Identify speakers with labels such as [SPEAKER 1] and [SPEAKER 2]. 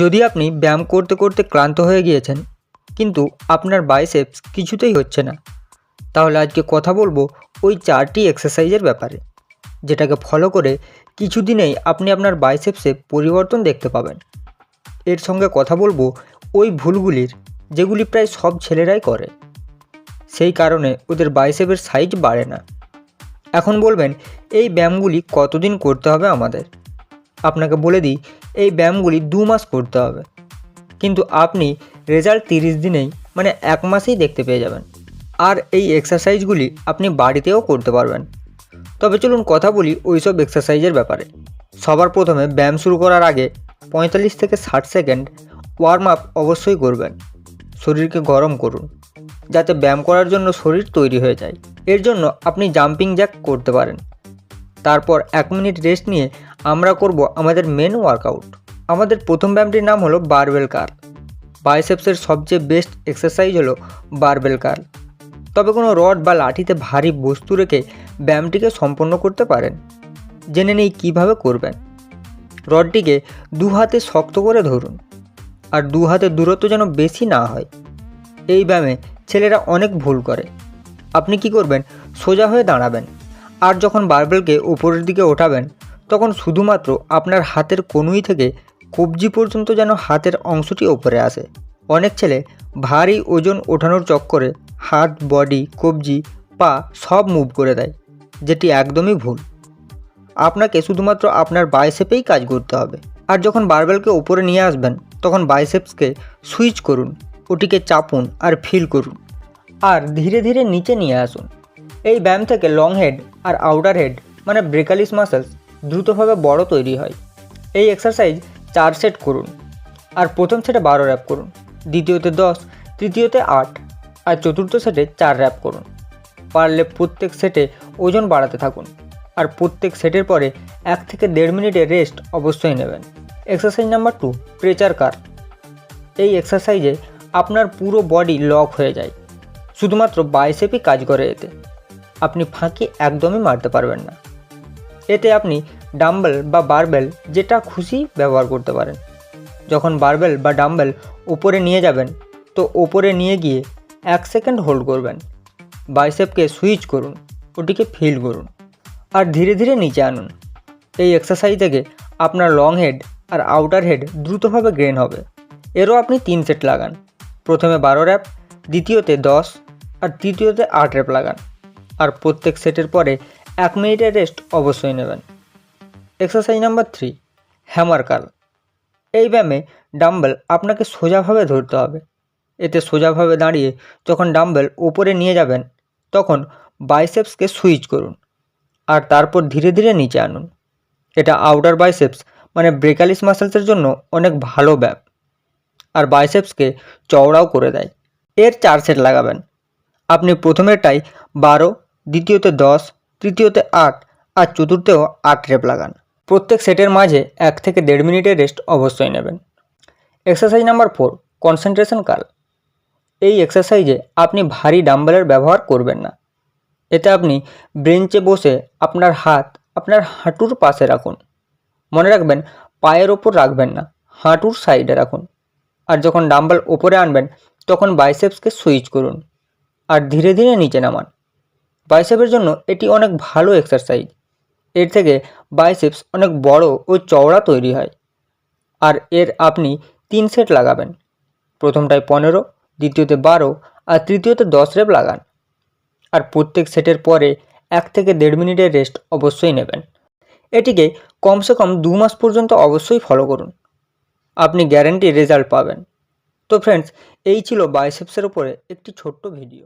[SPEAKER 1] যদি আপনি ব্যায়াম করতে করতে ক্লান্ত হয়ে গিয়েছেন কিন্তু আপনার বাইসেপস কিছুতেই হচ্ছে না, তাহলে আজকে কথা বলবো ওই 4টি এক্সারসাইজের ব্যাপারে, যেটাকে ফলো করে কিছুদিনেই আপনি আপনার বাইসেপসে পরিবর্তন দেখতে পাবেন। এর সঙ্গে কথা বলবো ওই ভুলগুলির যেগুলি প্রায় সব ছেলেরাই করে, সেই কারণে ওদের বাইসেপের সাইজ বাড়ে না। এখন বলবেন এই ব্যায়ামগুলি কতদিন করতে হবে আমাদের? আপনাকে বলে দিই, এই ব্যায়ামগুলি 2 মাস করতে হবে, কিন্তু আপনি রেজাল্ট 30 দিনেই মানে 1 মাসেই দেখতে পেয়ে যাবেন। আর এই এক্সারসাইজগুলি আপনি বাড়িতেও করতে পারবেন। তবে চলুন কথা বলি ওইসব এক্সারসাইজের ব্যাপারে। সবার প্রথমে ব্যায়াম শুরু করার আগে 45 থেকে 60 সেকেন্ড ওয়ার্ম আপ অবশ্যই করবেন। শরীরকে গরম করুন যাতে ব্যায়াম করার জন্য শরীর তৈরি হয়ে যায়। এর জন্য আপনি জাম্পিং জ্যাক করতে পারেন। তারপর 1 মিনিট রেস্ট নিয়ে আমরা করব আমাদের মেন ওয়ার্কআউট। আমাদের প্রথম ব্যায়ামটির নাম হলো বারবেল কার্ল। বাইসেপসের সবচেয়ে বেস্ট এক্সারসাইজ হলো বারবেল কার্ল। তবে কোনো রড বা লাঠিতে ভারী বস্তু রেখে ব্যায়ামটিকে সম্পন্ন করতে পারেন। জেনে নেই কীভাবে করবেন। রডটিকে 2 হাতে শক্ত করে ধরুন, আর 2 হাতের দূরত্ব যেন বেশি না হয়। এই ব্যায়ামে ছেলেরা অনেক ভুল করে। আপনি কি করবেন, সোজা হয়ে দাঁড়াবেন, আর যখন বারবেলকে উপরের দিকে ওঠাবেন তখন শুধুমাত্র আপনার হাতের কনুই থেকে কবজি পর্যন্ত যেন হাতের অংশটি ওপরে আসে। অনেক ছেলে ভারী ওজন ওঠানোর চক্করে হাত, বডি, কবজি, পা সব মুভ করে দেয়, যেটি একদমই ভুল। আপনাকে শুধুমাত্র আপনার বাইসেপেই কাজ করতে হবে। আর যখন বারবেলকে উপরে নিয়ে আসবেন তখন বাইসেপসকে সুইচ করুন, ওটিকে চাপুন আর ফিল করুন, আর ধীরে ধীরে নিচে নিয়ে আসুন। এই ব্যায়াম থেকে লং হেড আর আউটার হেড মানে ব্রেকালিস মাসেলস দ্রুতভাবে বড় তৈরি হয়। এই এক্সারসাইজ 4 সেট করুন, আর প্রথম সেটে 12 র্যাপ করুন, দ্বিতীয়তে 10, তৃতীয়তে 8, আর চতুর্থ সেটে 4 র্যাপ করুন। পারলে প্রত্যেক সেটে ওজন বাড়াতে থাকুন, আর প্রত্যেক সেটের পরে 1 থেকে 1.5 মিনিটের রেস্ট অবশ্যই নেবেন। Exercise number 2, preacher curl. এই এক্সারসাইজে আপনার পুরো বডি লক হয়ে যায়, শুধুমাত্র বাইসেপই কাজ করে। এতে আপনি ফাঁকি একদমই মারতে পারবেন না। এতে আপনি ডাম্বেল বা বারবেল যেটা খুশি ব্যবহার করতে পারেন। যখন বারবেল বা ডাম্বেল উপরে নিয়ে যাবেন তো উপরে নিয়ে গিয়ে 1 সেকেন্ড হোল্ড করবেন, বাইসেপকে সুইচ করুন, ওটিকে ফিল করুন, আর ধীরে ধীরে নিচে আনুন। এই এক্সারসাইজ থেকে আপনার লং হেড আর আউটার হেড দ্রুতভাবে গ্রেন হবে। এরও আপনি 3 সেট লাগান। প্রথমে 12 র্যাপ, দ্বিতীয়তে 10, আর তৃতীয়তে 8 র্যাপ লাগান, আর প্রত্যেক সেটের পরে 1 মিনিটের রেস্ট অবশ্যই নেবেন। Exercise number 3, hammer curl. এই ব্যায়ামে ডাম্বেল আপনাকে সোজাভাবে ধরতে হবে। এতে সোজাভাবে দাঁড়িয়ে যখন ডাম্বেল উপরে নিয়ে যাবেন তখন বাইসেপসকে সুইচ করুন, আর তারপর ধীরে ধীরে নিচে আনুন। এটা আউটার বাইসেপস মানে ব্রেকালিস মাসেলসের জন্য অনেক ভালো ব্যায়াম, আর বাইসেপসকে চওড়াও করে দেয়। এর 4 সেট লাগাবেন। আপনি প্রথমেরটাই 12, দ্বিতীয়তে 10, তৃতীয়তে 8, আর চতুর্থেও 8 র্যাপ লাগান। প্রত্যেক সেটের মাঝে 1 থেকে 1.5 মিনিটের রেস্ট অবশ্যই নেবেন। Exercise number 4, concentration curl. এই এক্সারসাইজে আপনি ভারী ডাম্বেলের ব্যবহার করবেন না। এতে আপনি বেঞ্চে বসে আপনার হাত আপনার হাঁটুর পাশে রাখুন। মনে রাখবেন, পায়ের ওপর রাখবেন না, হাঁটুর সাইডে রাখুন। আর যখন ডাম্বেল ওপরে আনবেন তখন বাইসেপসকে সুইচ করুন, আর ধীরে ধীরে নিচে নামান। বাইসেপের জন্য এটি অনেক ভালো এক্সারসাইজ। এর থেকে বাইসেপস অনেক বড় ও চওড়া তৈরি হয়। আর এর আপনি 3 সেট লাগাবেন। প্রথমটায় 15, দ্বিতীয়তে 12, আর তৃতীয়তে 10 র্যাপ লাগান, আর প্রত্যেক সেটের পরে 1 থেকে 1.5 মিনিটের রেস্ট অবশ্যই নেবেন। এটিকে কমসে কম 2 মাস পর্যন্ত অবশ্যই ফলো করুন, আপনি গ্যারান্টি রেজাল্ট পাবেন। তো ফ্রেন্ডস, এই ছিল বাইসেপসের উপরে একটি ছোট্ট ভিডিও।